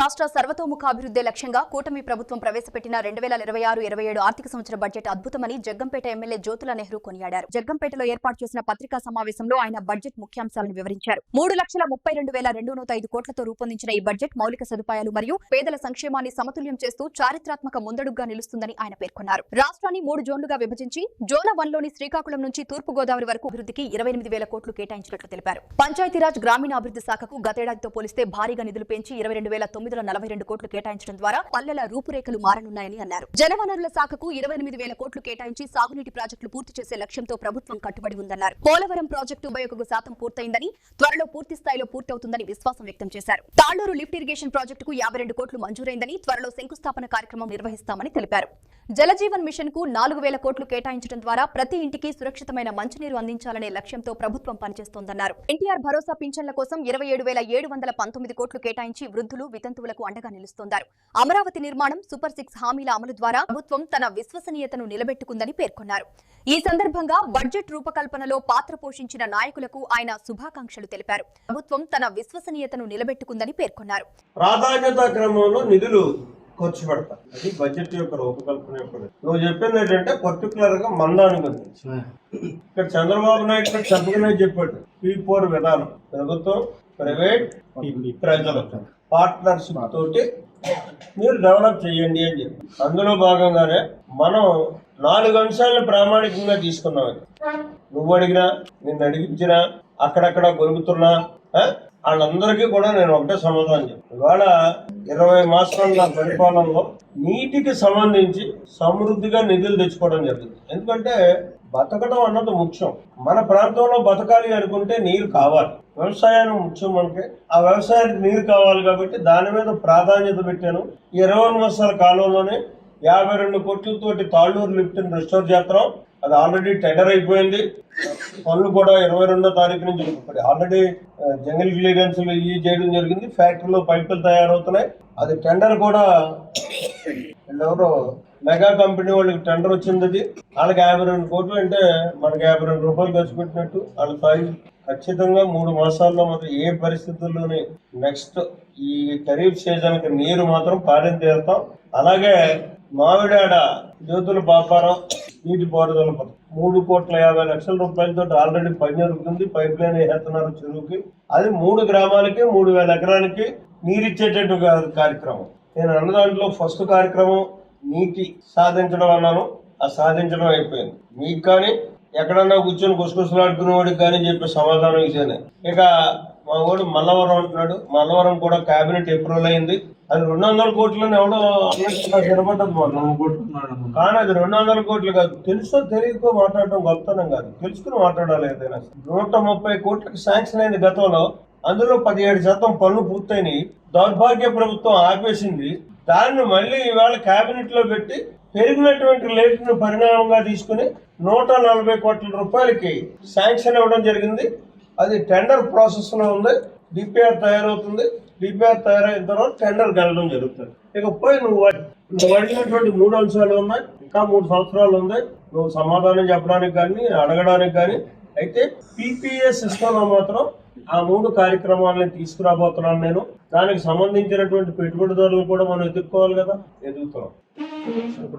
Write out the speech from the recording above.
రాష్ట్ర సర్వతోముఖాభివృద్ధి లక్ష్యంగా కూటమి ప్రభుత్వం ప్రవేశపెట్టిన 2026-27 ఆర్థిక సంవత్సర బడ్జెట్ అద్భుతమని జగ్గంపేట ఎమ్మెల్యే జ్యోతుల నెహ్రూ కొనియాడారు. జగ్గంపేటలో ఏర్పాటు చేసిన పత్రికా సమావేశంలో ఆయన బడ్జెట్ ముఖ్యాంశాలను వివరించారు. 3,32,205 కోట్లతో రూపొందించిన ఈ బడ్జెట్ మౌలిక సదుపాయాలు మరియు పేదల సంక్షేమాన్ని సమతుల్యం చేస్తూ చారిత్రాత్మక ముందడుగుగా నిలుస్తుందని ఆయన పేర్కొన్నారు. రాష్ట్రాన్ని 3 జోన్లుగా విభజించి జోన్ 1లోని శ్రీకాకుళం నుంచి తూర్పు గోదావరి వరకు అభివృద్ధికి 28,000 కోట్లు కేటాయించినట్లు తెలిపారు. పంచాయతీరాజ్ గ్రామీణాభివృద్ధి శాఖకు గతేడాదితో పోలిస్తే భారీగా నిధులు పెంచి 22,942 కోట్లు కేటాయించడం ద్వారా పల్లెల రూపురేఖలు మారనున్నాయని అన్నారు. జలవనరుల శాఖకు 28,000 కోట్లు కేటాయించి సాగునీటి ప్రాజెక్టులు పూర్తి చేసే లక్ష్యంతో ప్రభుత్వం కట్టుబడి ఉందన్నారు. పోలవరం ప్రాజెక్టు 91% పూర్తయిందని, త్వరలో పూర్తి స్థాయిలో పూర్తవుతుందని విశ్వాసం వ్యక్తం చేశారు. తాళ్లూరు లిఫ్ట్ ఇరిగేషన్ ప్రాజెక్టుకు 52 కోట్లు మంజూరైందని, త్వరలో శంకుస్థాపన కార్యక్రమం నిర్వహిస్తామని తెలిపారు. జలజీవన్ మిషన్ కు 4,000 కోట్లు కేటాయించడం ద్వారా ప్రతి ఇంటికి సురక్షితమైన మంచినీరు అందించాలనే లక్ష్యంతో ప్రభుత్వం పనిచేస్తోందన్నారు. ఎన్టీఆర్ భరోసా పింఛన్ల కోసం 27,719 కోట్లు కేటాయించి వృద్ధులు, వితంతువులకు అండగా నిలుస్తోందారు. అమరావతి నిర్మాణం, సూపర్ 6 హామీల అమలు ద్వారా ప్రభుత్వం తన విశ్వసనీయతను నిలబెట్టుకుందని పేర్కొన్నారు. ఈ సందర్భంగా బడ్జెట్ రూపకల్పనలో పాత్ర పోషించిన నాయకులకు ఆయన శుభాకాంక్షలు తెలిపారు. ప్రభుత్వం తన విశ్వసనీయతను నిలబెట్టుకుందని పేర్కొన్నారు. ప్రాధాన్యతా క్రమంలో నిధులు ఖర్చు పెడతారు. అది బడ్జెట్ యొక్క రూపకల్పన యొక్క. నువ్వు చెప్పింది ఏంటంటే పర్టికులర్ గా మందానికి గురించి ఇక్కడ చంద్రబాబు నాయుడు చెప్పగానే చెప్పాడు. P4 విధానం, ప్రభుత్వం, ప్రైవేట్, ప్రజలు పార్ట్నర్షిప్ తోటి మీరు డెవలప్ చేయండి అని చెప్పి. అందులో భాగంగానే మనం 4 అంశాలను ప్రామాణికంగా తీసుకున్నాం. నువ్వు అడిగినా, నిన్ను అడిగించినా, అక్కడక్కడ గొలుగుతున్నా వాళ్ళందరికీ కూడా నేను ఒకటే సమాధానం చెప్పాను. ఇవాళ 20 మాసాల పరిపాలనలో నీటికి సంబంధించి సమృద్ధిగా నిధులు తెచ్చుకోవడం జరిగింది. ఎందుకంటే బతకడం అన్నది ముఖ్యం. మన ప్రాంతంలో బతకాలి అనుకుంటే నీరు కావాలి. వ్యవసాయాన్ని ముఖ్యం మనకి. ఆ వ్యవసాయానికి నీరు కావాలి కాబట్టి దాని మీద ప్రాధాన్యత పెట్టాను. 20 మాసాల కాలంలోనే 52 కోట్లతోటి తాళ్లూరు లిఫ్ట్ రెస్టోర్ చేస్తున్నాం. అది ఆల్రెడీ టెండర్ అయిపోయింది. పనులు కూడా 22వ తారీఖు నుంచి ఆల్రెడీ జంగిల్ క్లియరెన్స్లు చేయడం జరిగింది. ఫ్యాక్టరీలో పైపులు తయారవుతున్నాయి. అది టెండర్ కూడా ఎవరో మెగా కంపెనీ వాళ్ళకి టెండర్ వచ్చింది. అది వాళ్ళకి 52 కోట్లు అంటే మనకి 52 రూపాయలు ఖర్చు పెట్టినట్టు. వాళ్ళ స్థాయి ఖచ్చితంగా 3 మాసాల్లో మాత్రం ఏ పరిస్థితుల్లోని నెక్స్ట్ ఈ ఖరీఫ్ సీజన్ కి నీరు మాత్రం పారిన తీరుతాం. అలాగే మావిడాడ జ్యోతుల పాపారం నీటిపారుదల పథకం 3,50,00,000 రూపాయలతో ఆల్రెడీ పని జరుగుతుంది. పైప్ లైన్ వేస్తున్నారు చెరువుకి. అది 3 గ్రామాలకి 3,000 ఎకరానికి నీరిచ్చేటట్టు కార్యక్రమం. నేను అన్న దాంట్లో ఫస్ట్ కార్యక్రమం నీటి సాధించడం అన్నాను. ఆ సాధించడం అయిపోయింది. మీకు కానీ ఎక్కడన్నా కూర్చొని గుసగుసలాడుకునే వాడికి కానీ చెప్పే సమాధానం ఇదేనే. ఇక మా వాడు మల్లవరం అంటున్నాడు. మల్లవరం కూడా కేబినెట్ అప్రూవల్ అయింది. అది 200 కోట్లని ఎవడో నిలబడ్డది కానీ అది 200 కోట్లు కాదు. తెలుసో తెలియకో మాట్లాడటం గొప్పతనం కాదు, తెలుసుకుని మాట్లాడాలి. ఏదైనా 130 కోట్లకి శాంక్షన్ అయింది గతంలో. అందులో 17% పనులు పూర్తయినాయి. దౌర్భాగ్య ప్రభుత్వం ఆపేసింది. దాన్ని మళ్ళీ ఇవాళ కేబినెట్ లో పెట్టి పెరిగినటువంటి రేటును పరిణామంగా తీసుకుని 140 కోట్ల రూపాయలకి శాంక్షన్ ఇవ్వడం జరిగింది. అది టెండర్ ప్రాసెస్ లో ఉంది. డిపిఆర్ తయారవుతుంది. డిపిఆర్ తయారైన తర్వాత టెండర్కి వెళ్ళడం జరుగుతుంది. ఇకపోయి నువ్వు అడిగినటువంటి 3 అంశాలు ఉన్నాయి. ఇంకా 3 సంవత్సరాలు ఉన్నాయి నువ్వు సమాధానం చెప్పడానికి కానీ అడగడానికి కానీ. అయితే PPA సిస్టమ్ లో మాత్రం ఆ 3 కార్యక్రమాలను తీసుకురాబోతున్నాను నేను. దానికి సంబంధించినటువంటి పెట్టుబడిదారులు కూడా మనం ఎదుర్కోవాలి కదా, ఎదుగుతున్నాం.